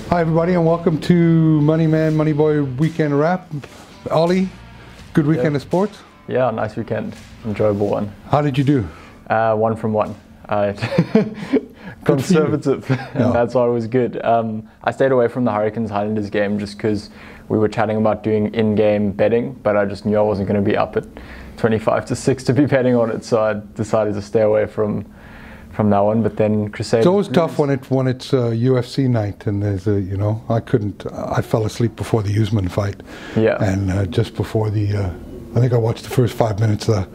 Hi everybody and welcome to Money Man, Money Boy Weekend Wrap. Ollie, good weekend of sports? Yeah, nice weekend. Enjoyable one. How did you do? 1 from 1. Conservative, and that's why it was good. I stayed away from the Hurricanes-Highlanders game just because we were chatting about doing in-game betting, but I just knew I wasn't going to be up at 25-6 to be betting on it, so I decided to stay away from that one. But then Crusaders. It's always tough when it's UFC night and there's I fell asleep before the Usman fight. Yeah. And just before I think I watched the first 5 minutes of the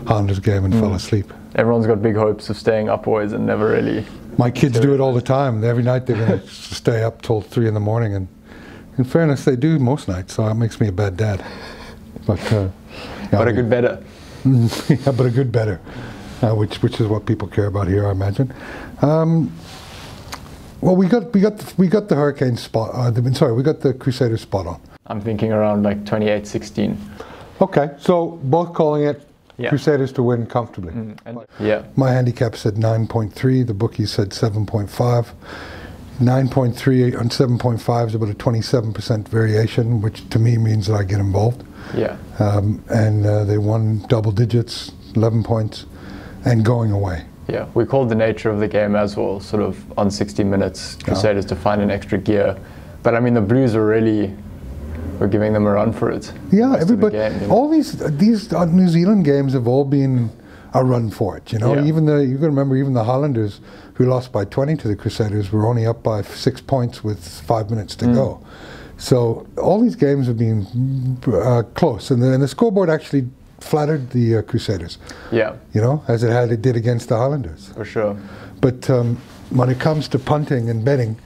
Highlanders game and fell asleep. Everyone's got big hopes of staying up always and never really. My kids do it all the time. Every night they're going to stay up till 3 in the morning, and in fairness, they do most nights, so that makes me a bad dad. But a good better. Yeah, but a good better, which is what people care about here, I imagine. Well, we got the Hurricanes spot. We got the Crusaders spot on. I'm thinking around like 28-16. Okay, so both calling it. Yeah. Crusaders to win comfortably. My handicap said 9.3, the bookie said 7.5. 9.3 on 7.5 is about a 27% variation, which to me means that I get involved. Yeah. And they won double digits, 11 points, and going away. Yeah, we called the nature of the game as well, sort of on 60 minutes, Crusaders to find an extra gear. But I mean, the Blues we're giving them a run for it. Yeah, everybody. All these New Zealand games have all been a run for it. You know, you got to remember, even the Highlanders, who lost by 20 to the Crusaders, were only up by 6 points with 5 minutes to go. So all these games have been close, and the scoreboard actually flattered the Crusaders. Yeah, you know, as it did against the Highlanders. For sure. But when it comes to punting and betting.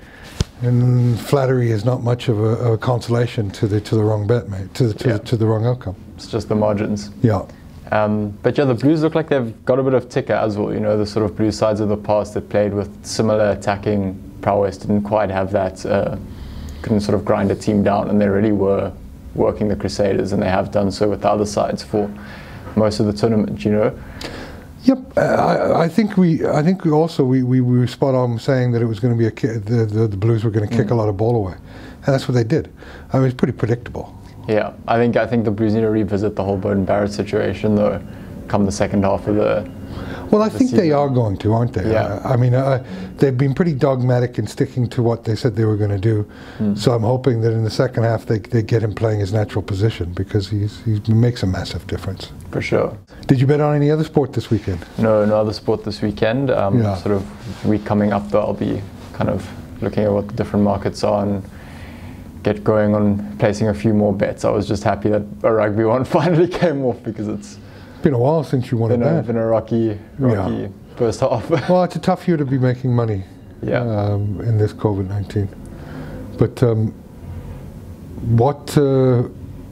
And flattery is not much of a consolation to the wrong bet, mate. To the wrong outcome. It's just the margins. Yeah. But yeah, the Blues look like they've got a bit of ticker as well. You know, the sort of Blues sides of the past that played with similar attacking prowess didn't quite have that. Couldn't sort of grind a team down, and they really were working the Crusaders, and they have done so with the other sides for most of the tournament. You know. Yep, I think we also were spot on saying that it was going to be the Blues were going to kick a lot of ball away, and that's what they did. I mean, it's pretty predictable. Yeah, I think the Blues need to revisit the whole Beauden Barrett situation though, come the second half of the. Well, I think they are going to, aren't they? Yeah. I mean, they've been pretty dogmatic in sticking to what they said they were going to do. So I'm hoping that in the second half they get him playing his natural position, because he makes a massive difference. For sure. Did you bet on any other sport this weekend? No other sport this weekend. Sort of week coming up though, I'll be kind of looking at what the different markets are and get going on placing a few more bets. I was just happy that a rugby one finally came off, because it's been a while since you won a bet. It's been a rocky first half. Well, it's a tough year to be making money in this COVID-19. But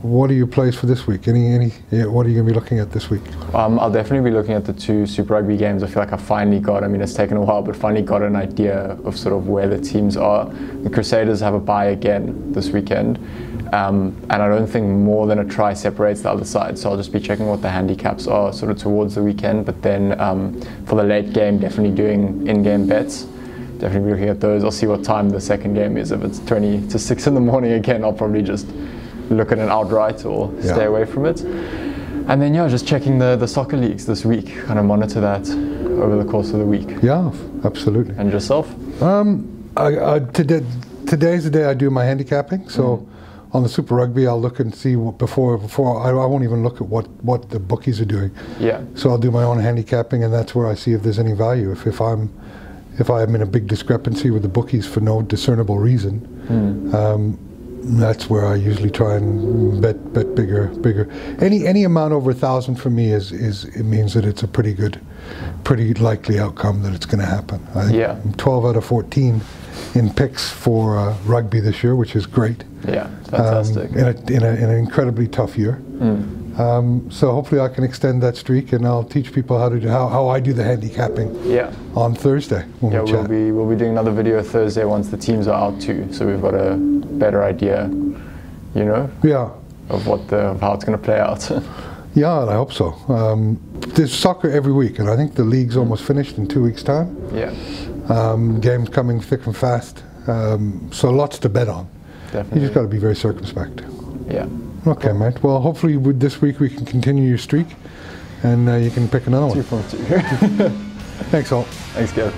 what are your plays for this week? What are you going to be looking at this week? I'll definitely be looking at the 2 Super Rugby games. I feel like I finally got, it's taken a while, but finally got an idea of sort of where the teams are. The Crusaders have a bye again this weekend. And I don't think more than a try separates the other side, so I'll just be checking what the handicaps are sort of towards the weekend. But then for the late game, definitely doing in-game bets. Definitely be looking at those. I'll see what time the second game is. If it's 20-6 in the morning again, I'll probably just look at an outright or stay away from it. And then just checking the soccer leagues this week, kind of monitor that over the course of the week. Yeah, absolutely. And yourself? Today's the day I do my handicapping, so on the Super Rugby I'll look and see before I won't even look at what the bookies are doing. Yeah. So I'll do my own handicapping, and that's where I see if there's any value. If I'm in a big discrepancy with the bookies for no discernible reason, that's where I usually try and bet bigger. Any amount over 1,000 for me it means that it's a pretty likely outcome that it's going to happen. I think I'm 12 out of 14 in picks for rugby this year, which is great. Yeah, fantastic. In an incredibly tough year. So hopefully I can extend that streak, and I'll teach people how I do the handicapping on Thursday when we chat. We'll be doing another video Thursday once the teams are out too, so we've got a better idea, of how it's going to play out. Yeah, and I hope so. There's soccer every week, and I think the league's almost finished in 2 weeks' time. Yeah. Games coming thick and fast. So lots to bet on. Definitely. You just got to be very circumspect. Yeah. Okay, mate. Well, hopefully this week we can continue your streak, and you can pick another one. 2 from 2. Thanks, all. Thanks, Gav.